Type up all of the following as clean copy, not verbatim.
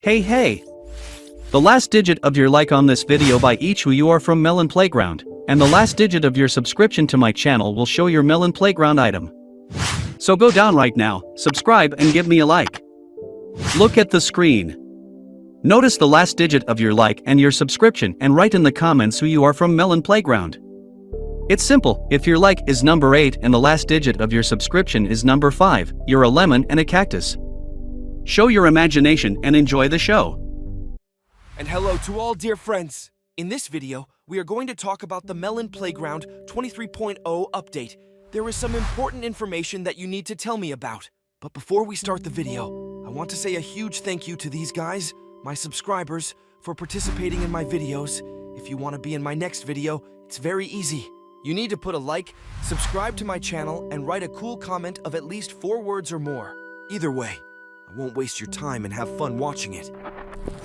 Hey! The last digit of your like on this video by each who you are from Melon Playground, and the last digit of your subscription to my channel will show your Melon Playground item. So go down right now, subscribe and give me a like. Look at the screen. Notice the last digit of your like and your subscription and write in the comments who you are from Melon Playground. It's simple, if your like is number 8 and the last digit of your subscription is number 5, you're a lemon and a cactus. Show your imagination and enjoy the show. And hello to all dear friends. In this video, we are going to talk about the Melon Playground 23.0 update. There is some important information that you need to tell me about. But before we start the video, I want to say a huge thank you to these guys, my subscribers, for participating in my videos. If you want to be in my next video, it's very easy. You need to put a like, subscribe to my channel, and write a cool comment of at least 4 words or more. Either way, I won't waste your time and have fun watching it.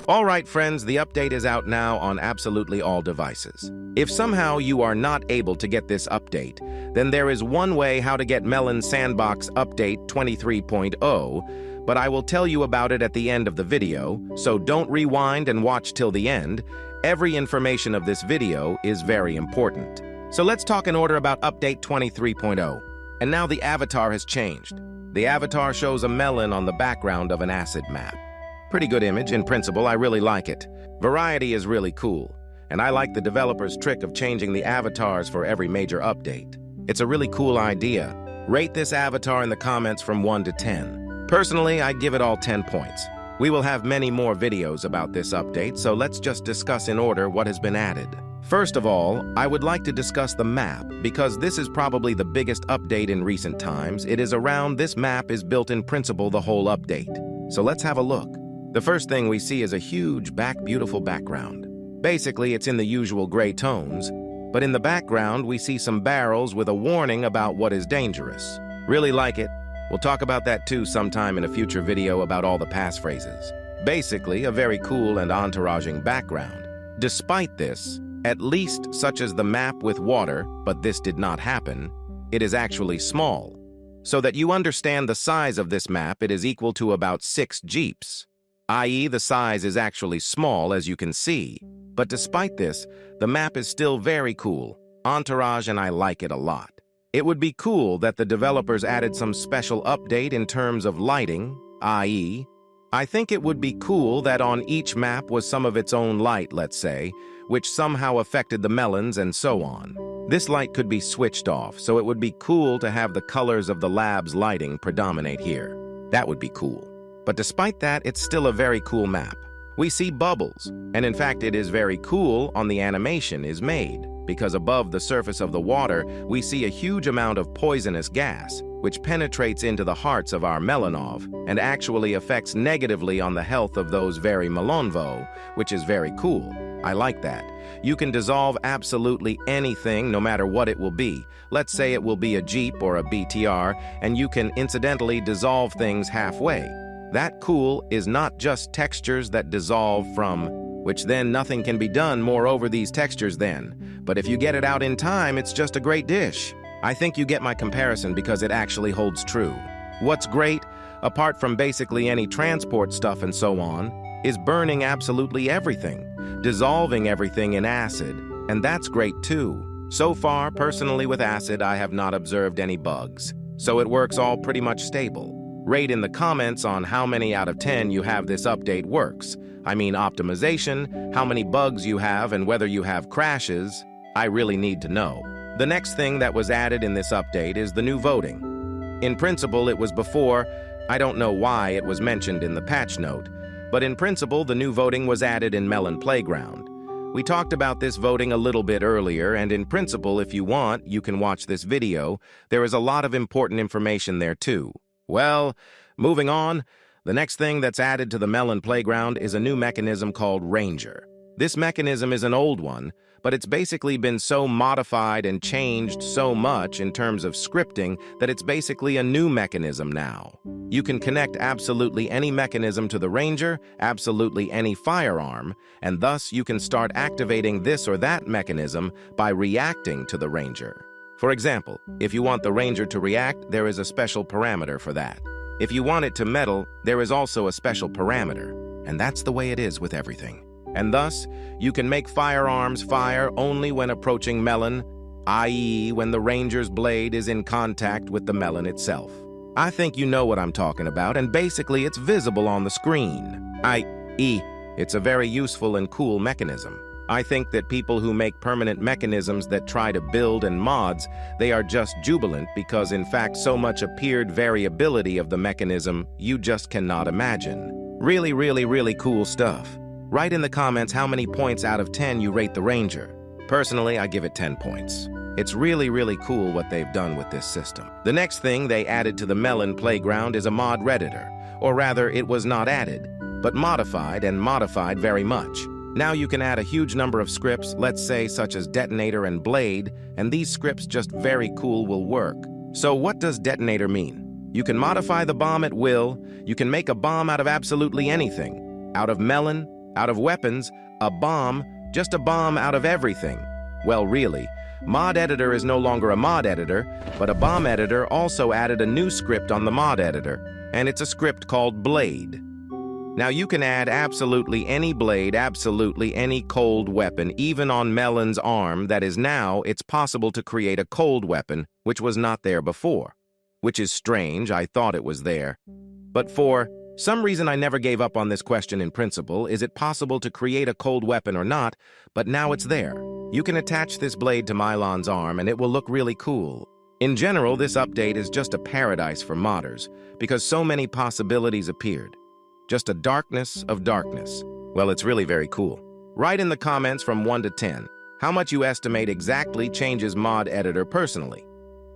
Alright friends, the update is out now on absolutely all devices. If somehow you are not able to get this update, then there is one way how to get Melon SANDBOX Update 23.0, but I will tell you about it at the end of the video, so don't rewind and watch till the end. Every information of this video is very important. So let's talk in order about Update 23.0. And now the avatar has changed. The avatar shows a melon on the background of an acid map. Pretty good image. In principle, I really like it. Variety is really cool, and I like the developer's trick of changing the avatars for every major update. It's a really cool idea. Rate this avatar in the comments from 1 to 10. Personally, I'd give it all 10 points. We will have many more videos about this update, so let's just discuss in order what has been added. First of all, I would like to discuss the map, because this is probably the biggest update in recent times. It is around this map is built in principle the whole update. So let's have a look. The first thing we see is a huge, beautiful background. Basically, it's in the usual gray tones, but in the background we see some barrels with a warning about what is dangerous. Really like it. We'll talk about that too sometime in a future video about all the passphrases. Basically, a very cool and entouraging background. Despite this, at least such as the map with water, but this did not happen, it is actually small. So that you understand the size of this map, it is equal to about 6 jeeps. I.e., the size is actually small, as you can see. But despite this, the map is still very cool. Entourage, and I like it a lot. It would be cool that the developers added some special update in terms of lighting, i.e., I think it would be cool that on each map was some of its own light, let's say, which somehow affected the melons and so on. This light could be switched off, so it would be cool to have the colors of the lab's lighting predominate here. That would be cool. But despite that, it's still a very cool map. We see bubbles, and in fact it is very cool on the animation is made, because above the surface of the water, we see a huge amount of poisonous gas, which penetrates into the hearts of our Melonov, and actually affects negatively on the health of those very Melonvo, which is very cool. I like that. You can dissolve absolutely anything, no matter what it will be. Let's say it will be a Jeep or a BTR, and you can incidentally dissolve things halfway. That cool is not just textures that dissolve from, which then nothing can be done more over these textures then. But if you get it out in time, it's just a great dish. I think you get my comparison because it actually holds true. What's great, apart from basically any transport stuff and so on, is burning absolutely everything, dissolving everything in acid, and that's great too. So far, personally with acid, I have not observed any bugs, so it works all pretty much stable. Rate in the comments on how many out of 10 you have this update works. I mean optimization, how many bugs you have, and whether you have crashes. I really need to know. The next thing that was added in this update is the new voting. In principle, it was before. I don't know why it was mentioned in the patch note, but in principle, the new voting was added in Melon Playground. We talked about this voting a little bit earlier, and in principle, if you want, you can watch this video. There is a lot of important information there too. Well, moving on, the next thing that's added to the Melon Playground is a new mechanism called Ranger. This mechanism is an old one, but it's basically been so modified and changed so much in terms of scripting that it's basically a new mechanism now. You can connect absolutely any mechanism to the Ranger, absolutely any firearm, and thus you can start activating this or that mechanism by reacting to the Ranger. For example, if you want the Ranger to react, there is a special parameter for that. If you want it to meddle, there is also a special parameter. And that's the way it is with everything. And thus, you can make firearms fire only when approaching Melon, i.e. when the ranger's blade is in contact with the melon itself. I think you know what I'm talking about, and basically it's visible on the screen. I.e. it's a very useful and cool mechanism. I think that people who make permanent mechanisms that try to build and mods, they are just jubilant because in fact so much appeared variability of the mechanism you just cannot imagine. Really, really, really cool stuff. Write in the comments how many points out of 10 you rate the Ranger. Personally, I give it 10 points. It's really, really cool what they've done with this system. The next thing they added to the Melon Playground is a mod Redditor. Or rather, it was not added, but modified and modified very much. Now you can add a huge number of scripts, let's say such as Detonator and Blade, and these scripts just very cool will work. So what does Detonator mean? You can modify the bomb at will, you can make a bomb out of absolutely anything. Out of melon, out of weapons, a bomb, just a bomb out of everything. Well, really, Mod Editor is no longer a mod editor, but a bomb editor also added a new script on the mod editor, and it's a script called Blade. Now you can add absolutely any blade, absolutely any cold weapon, even on Melon's arm. That is, now it's possible to create a cold weapon, which was not there before. Which is strange, I thought it was there. But for some reason I never gave up on this question in principle, is it possible to create a cold weapon or not, but now it's there. You can attach this blade to Melon's arm and it will look really cool. In general, this update is just a paradise for modders, because so many possibilities appeared. Just a darkness of darkness. Well, it's really very cool. Write in the comments from 1 to 10 how much you estimate exactly changes Mod Editor personally.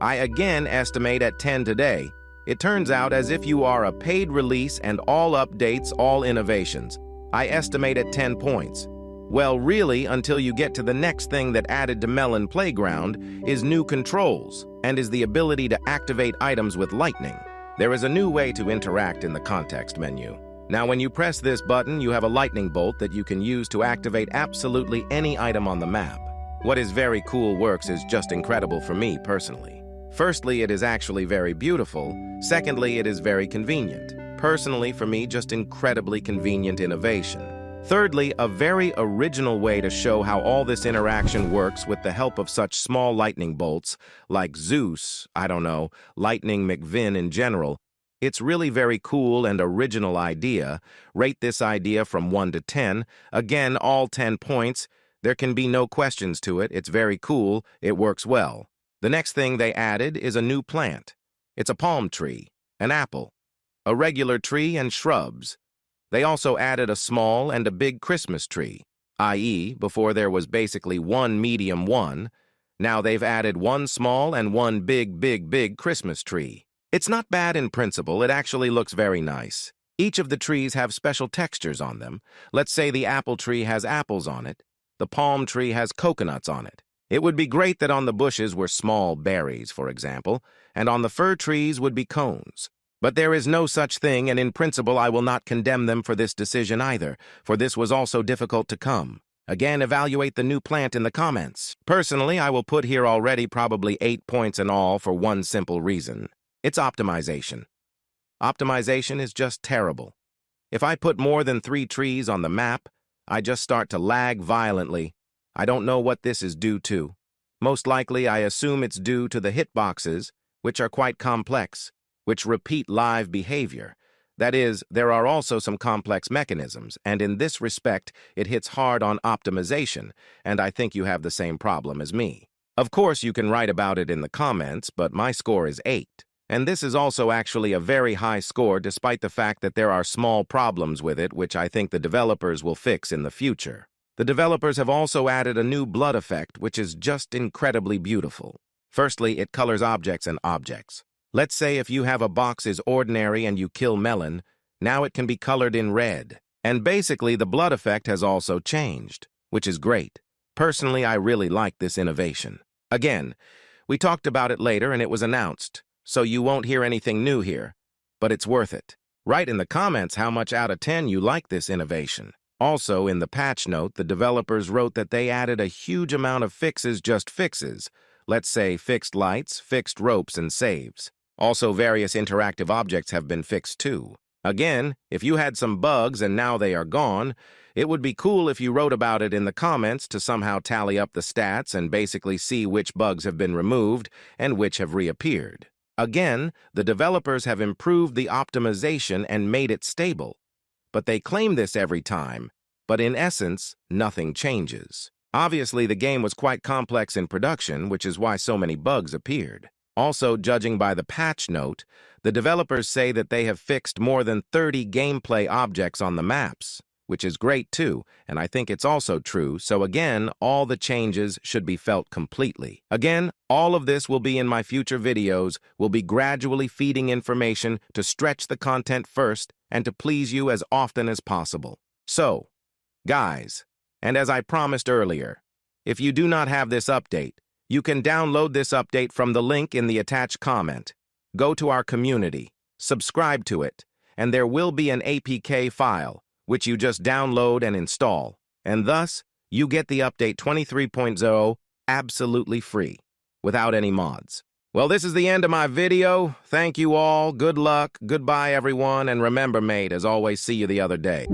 I again estimate at 10 today. It turns out as if you are a paid release and all updates, all innovations. I estimate at 10 points. Well, really, until you get to the next thing that added to Melon Playground is new controls, and is the ability to activate items with lightning. There is a new way to interact in the context menu. Now, when you press this button, you have a lightning bolt that you can use to activate absolutely any item on the map. What is very cool works is just incredible for me personally. Firstly, it is actually very beautiful. Secondly, it is very convenient. Personally, for me, just incredibly convenient innovation. Thirdly, a very original way to show how all this interaction works with the help of such small lightning bolts, like Zeus, I don't know, Lightning McVin in general. It's really very cool and original idea. Rate this idea from 1 to 10. Again, all 10 points. There can be no questions to it. It's very cool. It works well. The next thing they added is a new plant. It's a palm tree, an apple, a regular tree, and shrubs. They also added a small and a big Christmas tree, i.e., before there was basically one medium one. Now they've added one small and one big Christmas tree. It's not bad in principle, it actually looks very nice. Each of the trees have special textures on them. Let's say the apple tree has apples on it. The palm tree has coconuts on it. It would be great that on the bushes were small berries, for example, and on the fir trees would be cones. But there is no such thing, and in principle I will not condemn them for this decision either, for this was also difficult to come. Again, evaluate the new plant in the comments. Personally, I will put here already probably 8 points in all for one simple reason. It's optimization. Optimization is just terrible. If I put more than 3 trees on the map, I just start to lag violently. I don't know what this is due to. Most likely, I assume it's due to the hitboxes, which are quite complex, which repeat live behavior. That is, there are also some complex mechanisms, and in this respect, it hits hard on optimization, and I think you have the same problem as me. Of course, you can write about it in the comments, but my score is 8. And this is also actually a very high score despite the fact that there are small problems with it which I think the developers will fix in the future. The developers have also added a new blood effect which is just incredibly beautiful. Firstly, it colors objects and objects. Let's say if you have a box is ordinary and you kill Melon, now it can be colored in red. And basically the blood effect has also changed, which is great. Personally, I really like this innovation. Again, we talked about it later and it was announced. So you won't hear anything new here, but it's worth it. Write in the comments how much out of 10 you like this innovation. Also, in the patch note, the developers wrote that they added a huge amount of fixes, just fixes. Let's say fixed lights, fixed ropes, and saves. Also, various interactive objects have been fixed too. Again, if you had some bugs and now they are gone, it would be cool if you wrote about it in the comments to somehow tally up the stats and basically see which bugs have been removed and which have reappeared. Again, the developers have improved the optimization and made it stable. But they claim this every time, but in essence, nothing changes. Obviously, the game was quite complex in production, which is why so many bugs appeared. Also, judging by the patch note, the developers say that they have fixed more than 30 gameplay objects on the maps, which is great too, and I think it's also true, so again, all the changes should be felt completely. Again, all of this will be in my future videos, will be gradually feeding information to stretch the content first and to please you as often as possible. So, guys, and as I promised earlier, if you do not have this update, you can download this update from the link in the attached comment. Go to our community, subscribe to it, and there will be an APK file, which you just download and install, and thus, you get the update 23.0 absolutely free, without any mods. Well, this is the end of my video. Thank you all, good luck, goodbye everyone, and remember, mate, as always, see you the other day.